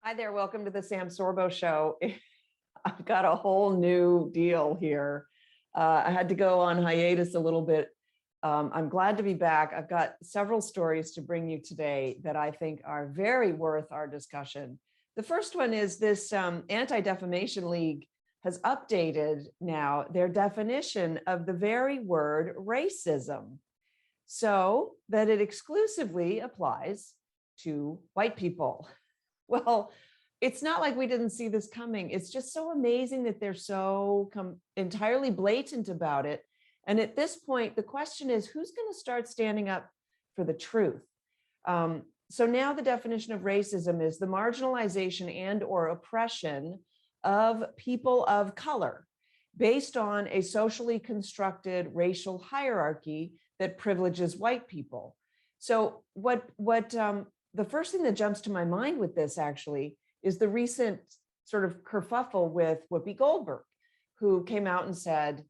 Hi there, welcome to the Sam Sorbo Show. I've got a whole new deal here. I had to go on hiatus a little bit. I'm glad to be back. I've got several stories to bring you today that I think are very worth our discussion. The first one is this Anti-Defamation League has updated now their definition of the very word racism so that it exclusively applies to white people. Well, it's not like we didn't see this coming. It's just so amazing that they're so entirely blatant about it. And at this point, the question is, who's going to start standing up for the truth? So now the definition of racism is the marginalization and or oppression of people of color based on a socially constructed racial hierarchy that privileges white people. So the first thing that jumps to my mind with this actually is the recent sort of kerfuffle with Whoopi Goldberg, who came out and said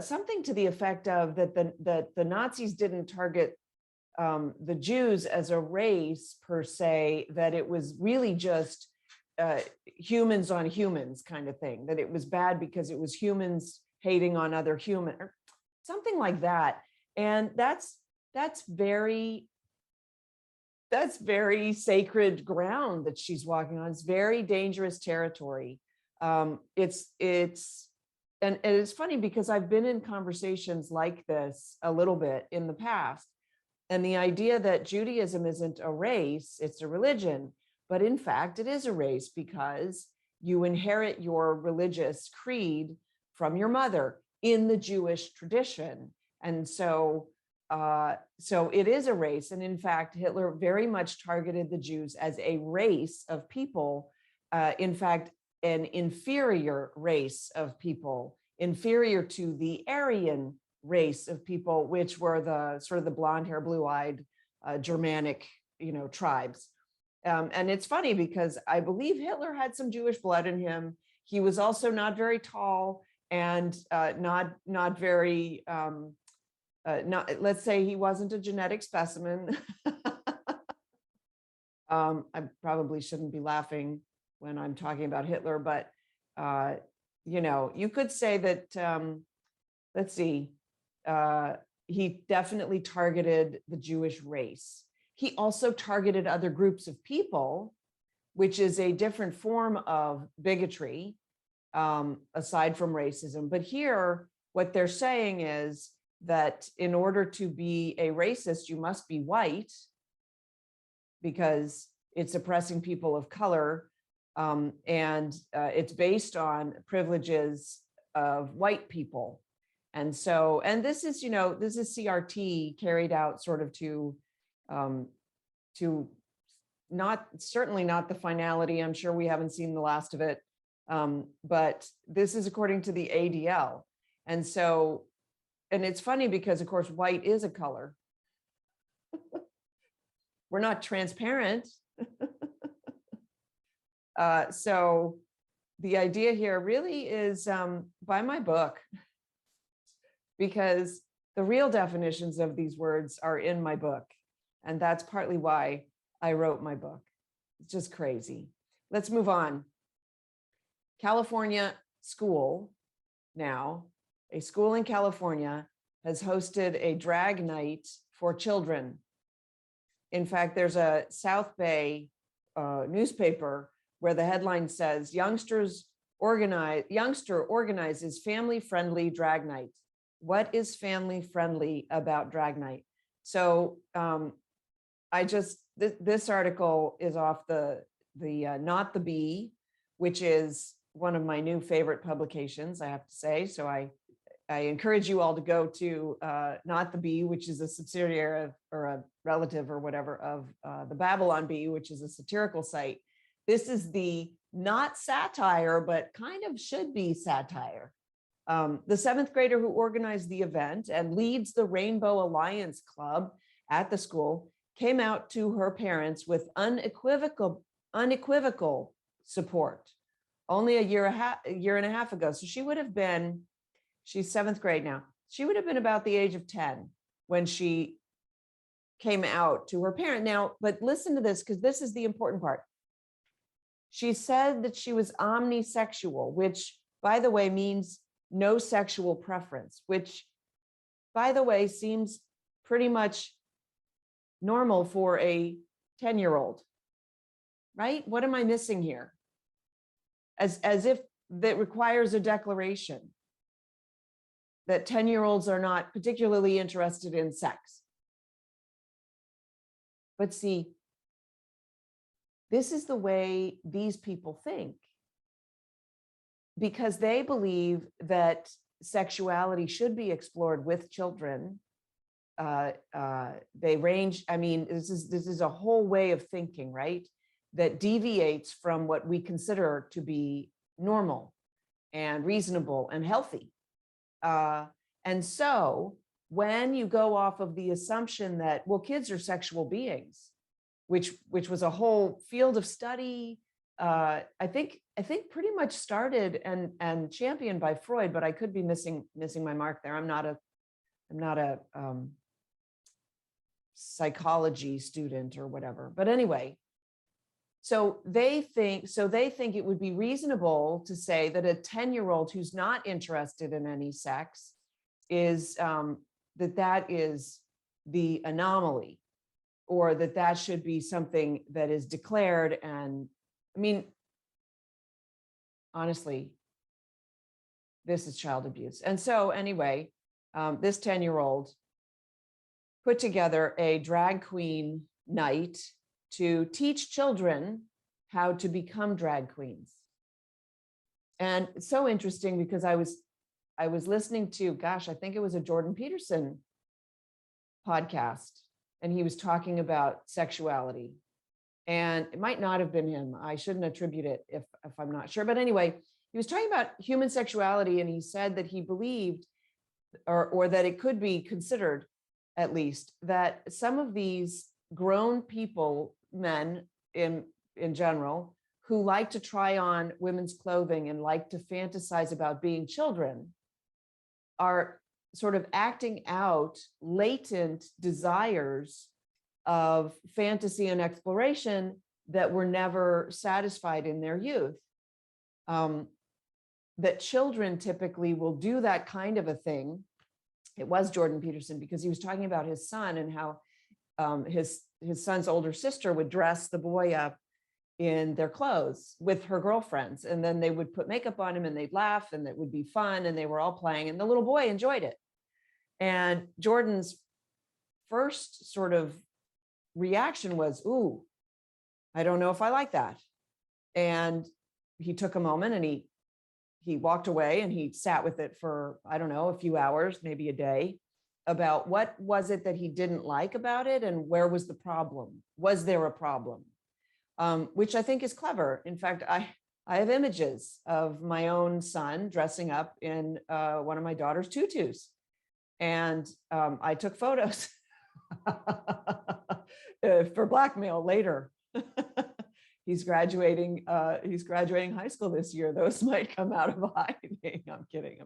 something to the effect of that the Nazis didn't target the Jews as a race per se, that it was really just humans on humans kind of thing, that it was bad because it was humans hating on other human, or something like that. And that's very sacred ground that she's walking on. It's very dangerous territory. And it's funny because I've been in conversations like this a little bit in the past. And the idea that Judaism isn't a race, it's a religion. But in fact, it is a race because you inherit your religious creed from your mother in the Jewish tradition. And so it is a race. And in fact, Hitler very much targeted the Jews as a race of people, in fact, an inferior race of people, inferior to the Aryan race of people, which were the sort of the blonde hair, blue-eyed Germanic, tribes. And it's funny because I believe Hitler had some Jewish blood in him. He was also not very tall and not very let's say he wasn't a genetic specimen. I probably shouldn't be laughing when I'm talking about Hitler, but you could say that, let's see, he definitely targeted the Jewish race. He also targeted other groups of people, which is a different form of bigotry, aside from racism. But here, what they're saying is that in order to be a racist, you must be white because it's oppressing people of color. And it's based on privileges of white people. And so, and this is CRT carried out sort of to certainly not the finality. I'm sure we haven't seen the last of it. But this is according to the ADL. And so, and it's funny because, of course, white is a color. We're not transparent. So the idea here really is buy my book, because the real definitions of these words are in my book. And that's partly why I wrote my book. It's just crazy. Let's move on. California school now. A school in California has hosted a drag night for children. In fact, there's a South Bay newspaper where the headline says, youngster organizes family-friendly drag night. What is family-friendly about drag night? So this article is off the Not the Bee, which is one of my new favorite publications, I have to say. So I encourage you all to go to Not the Bee, which is a subsidiary of, or a relative or whatever of the Babylon Bee, which is a satirical site. This is the not satire, but kind of should be satire. The seventh grader who organized the event and leads the Rainbow Alliance Club at the school came out to her parents with unequivocal support only a year and a half ago. So she would have been, she's seventh grade now. She would have been about the age of 10 when she came out to her parent. Now, but listen to this, because this is the important part. She said that she was omnisexual, which, by the way, means no sexual preference, which, by the way, seems pretty much normal for a 10-year-old, right? What am I missing here? As if that requires a declaration that 10-year-olds are not particularly interested in sex. But see, this is the way these people think, because they believe that sexuality should be explored with children. They range, I mean, this is a whole way of thinking, right? That deviates from what we consider to be normal and reasonable and healthy. And so when you go off of the assumption that, well, kids are sexual beings, which was a whole field of study, I think pretty much started and championed by Freud, but I could be missing my mark there. I'm not a psychology student or whatever. But anyway, so they think it would be reasonable to say that a 10-year-old who's not interested in any sex is that is the anomaly, or that should be something that is declared. And I mean, honestly, this is child abuse. And so anyway, this 10-year-old put together a drag queen night to teach children how to become drag queens. And it's so interesting because I was listening to, gosh, I think it was a Jordan Peterson podcast, and he was talking about sexuality. And it might not have been him. I shouldn't attribute it if I'm not sure. But anyway, he was talking about human sexuality, and he said that he believed, or that it could be considered, at least, that some of these grown people, men in general, who like to try on women's clothing and like to fantasize about being children, are sort of acting out latent desires of fantasy and exploration that were never satisfied in their youth. That children typically will do that kind of a thing. It was Jordan Peterson, because he was talking about his son and how his son's older sister would dress the boy up in their clothes with her girlfriends, and then they would put makeup on him and they'd laugh and it would be fun, and they were all playing, and the little boy enjoyed it. And Jordan's first sort of reaction was, ooh, I don't know if I like that. And he took a moment and he walked away and he sat with it for, I don't know, a few hours, maybe a day, about what was it that he didn't like about it and where was the problem? Was there a problem? Which I think is clever. In fact, I have images of my own son dressing up in one of my daughter's tutus. And I took photos for blackmail later. He's graduating high school this year. Those might come out of hiding. I'm kidding.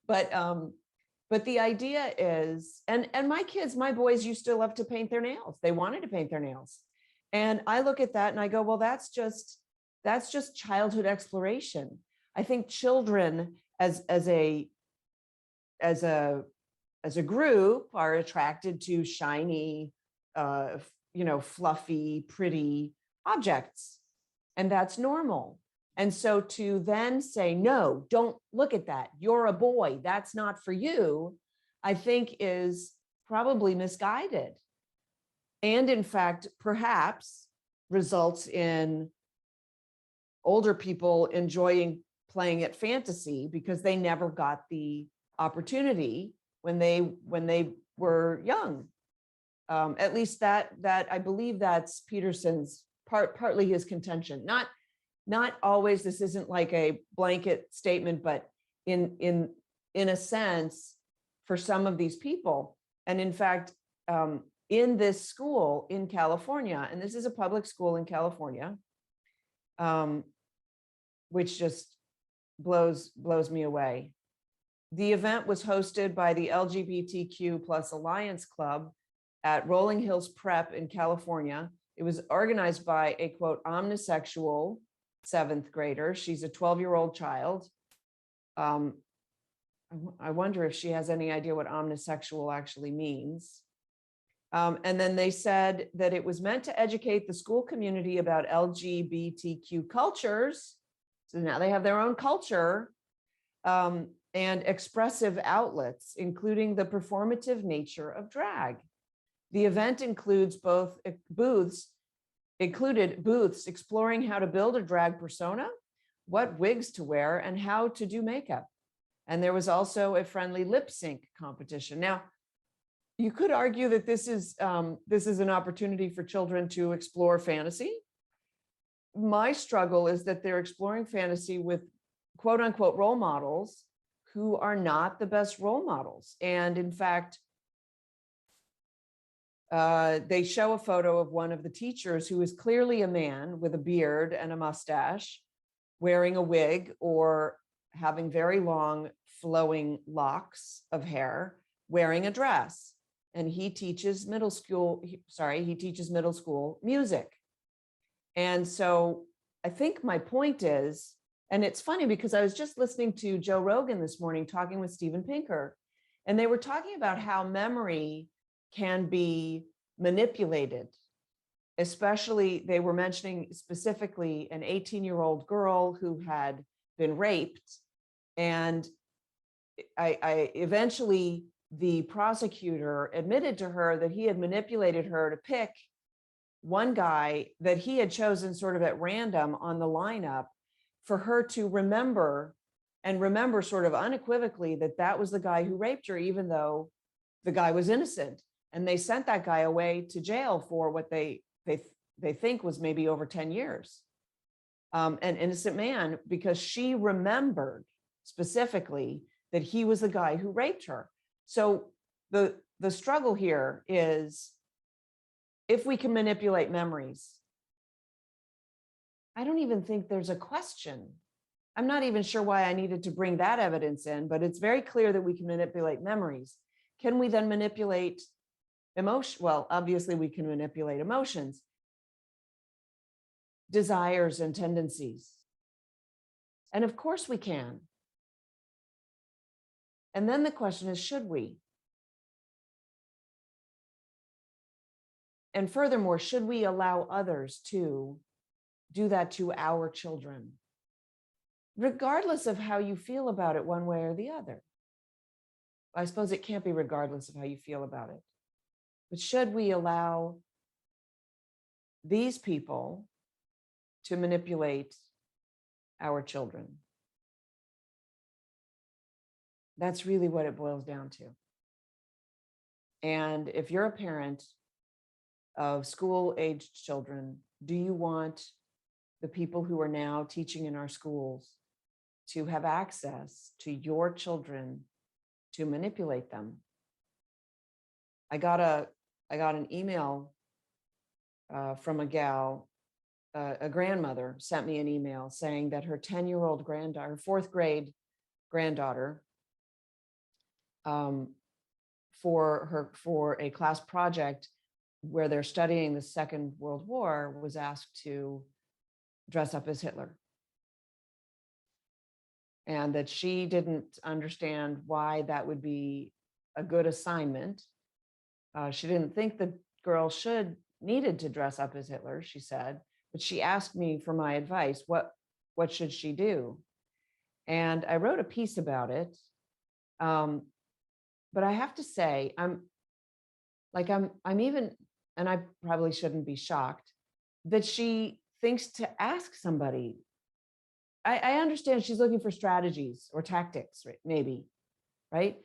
But the idea is, and my boys used to love to paint their nails. They wanted to paint their nails. And I look at that and I go, well, that's just childhood exploration. I think children as a group are attracted to shiny, fluffy, pretty objects. And that's normal. And so to then say, no, don't look at that. You're a boy. That's not for you, I think is probably misguided. And in fact, perhaps results in older people enjoying playing at fantasy because they never got the opportunity when they were young. At least that I believe that's Peterson's partly his contention. Not always. This isn't like a blanket statement, but in a sense, for some of these people. And in fact, in this school in California, and this is a public school in California, which just blows me away. The event was hosted by the LGBTQ+ Alliance Club at Rolling Hills Prep in California. It was organized by a quote, omnisexual seventh grader. She's a 12-year-old child. I wonder if she has any idea what omnisexual actually means. And then they said that it was meant to educate the school community about LGBTQ cultures. So now they have their own culture, and expressive outlets, including the performative nature of drag. The event included booths exploring how to build a drag persona, what wigs to wear, and how to do makeup. And there was also a friendly lip sync competition. Now, you could argue that this is an opportunity for children to explore fantasy. My struggle is that they're exploring fantasy with quote unquote role models who are not the best role models. And in fact, they show a photo of one of the teachers who is clearly a man with a beard and a mustache, wearing a wig or having very long flowing locks of hair, wearing a dress. And he teaches middle school music. And so I think my point is, and it's funny because I was just listening to Joe Rogan this morning talking with Steven Pinker, and they were talking about how memory can be manipulated. Especially, they were mentioning specifically an 18-year-old girl who had been raped. And I eventually, the prosecutor admitted to her that he had manipulated her to pick one guy that he had chosen sort of at random on the lineup for her to remember sort of unequivocally that that was the guy who raped her, even though the guy was innocent. And they sent that guy away to jail for what they think was maybe over 10 years. An innocent man, because she remembered specifically that he was the guy who raped her. So the struggle here is, if we can manipulate memories, I don't even think there's a question. I'm not even sure why I needed to bring that evidence in, but it's very clear that we can manipulate memories. Can we then manipulate emotion? Well, obviously we can manipulate emotions, desires, and tendencies. And of course we can. And then the question is, should we? And furthermore, should we allow others to do that to our children, regardless of how you feel about it one way or the other? I suppose it can't be regardless of how you feel about it. But should we allow these people to manipulate our children? That's really what it boils down to. And if you're a parent of school-aged children, do you want the people who are now teaching in our schools to have access to your children to manipulate them? I got an email from a gal, a grandmother sent me an email saying that her 10-year-old granddaughter, fourth grade granddaughter, for a class project where they're studying the Second World War, was asked to dress up as Hitler. And that she didn't understand why that would be a good assignment. She didn't think the girl needed to dress up as Hitler, she said, but she asked me for my advice. What should she do? And I wrote a piece about it. But I have to say, I'm even, and I probably shouldn't be shocked that she thinks to ask somebody. I understand she's looking for strategies or tactics, right? Maybe, right?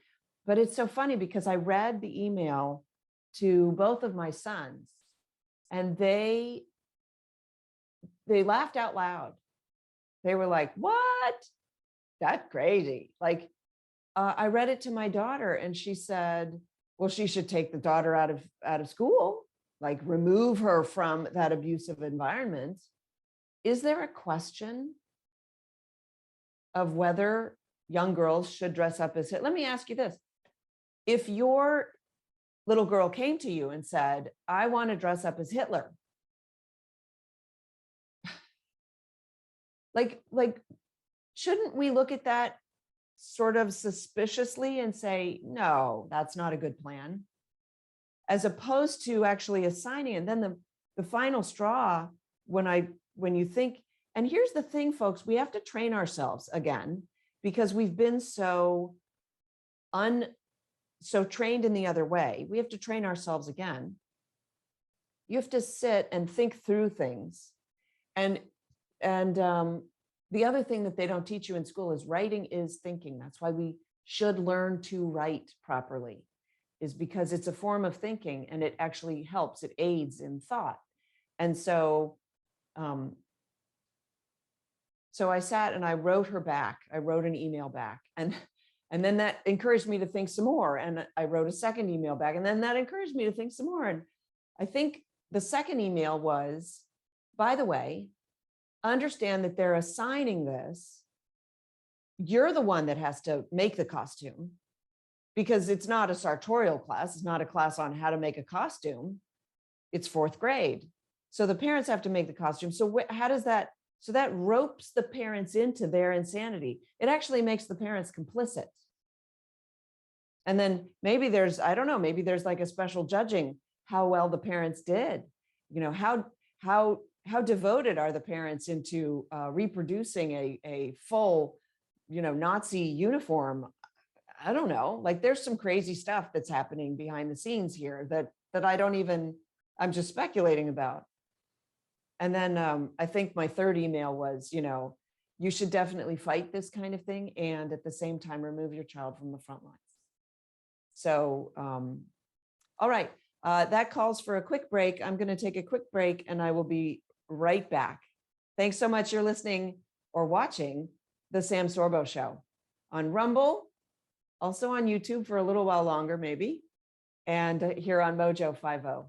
But it's so funny because I read the email to both of my sons and they laughed out loud. They were like, "What? That's crazy." Like, I read it to my daughter and she said, well, she should take the daughter out of school, like remove her from that abusive environment. Is there a question of whether young girls should dress up as Hitler? Let me ask you this. If your little girl came to you and said, I want to dress up as Hitler, Like, shouldn't we look at that sort of suspiciously and say, no, that's not a good plan, as opposed to actually assigning? And then the final straw, when you think, and here's the thing, folks, we have to train ourselves again, because we've been so trained in the other way. We have to train ourselves again. You have to sit and think through things. And the other thing that they don't teach you in school is writing is thinking. That's why we should learn to write properly, is because it's a form of thinking and it actually helps, it aids in thought. And so, so I sat and I wrote her back. I wrote an email back, and then that encouraged me to think some more. And I wrote a second email back, and then that encouraged me to think some more. And I think the second email was, by the way, understand that they're assigning this. You're the one that has to make the costume, because it's not a sartorial class. It's not a class on how to make a costume. It's fourth grade. So the parents have to make the costume. So how does that, so that ropes the parents into their insanity. It actually makes the parents complicit. And then maybe there's, I don't know, maybe there's like a special judging how well the parents did. You know, how devoted are the parents into reproducing a full, you know, Nazi uniform? I don't know. Like, there's some crazy stuff that's happening behind the scenes here that I don't even, I'm just speculating about. And then I think my third email was, you know, you should definitely fight this kind of thing, and at the same time, remove your child from the front lines. So, all right, that calls for a quick break. I'm going to take a quick break and I will be right back. Thanks so much. You're listening or watching the Sam Sorbo Show on Rumble, also on YouTube for a little while longer, maybe, and here on Mojo 50.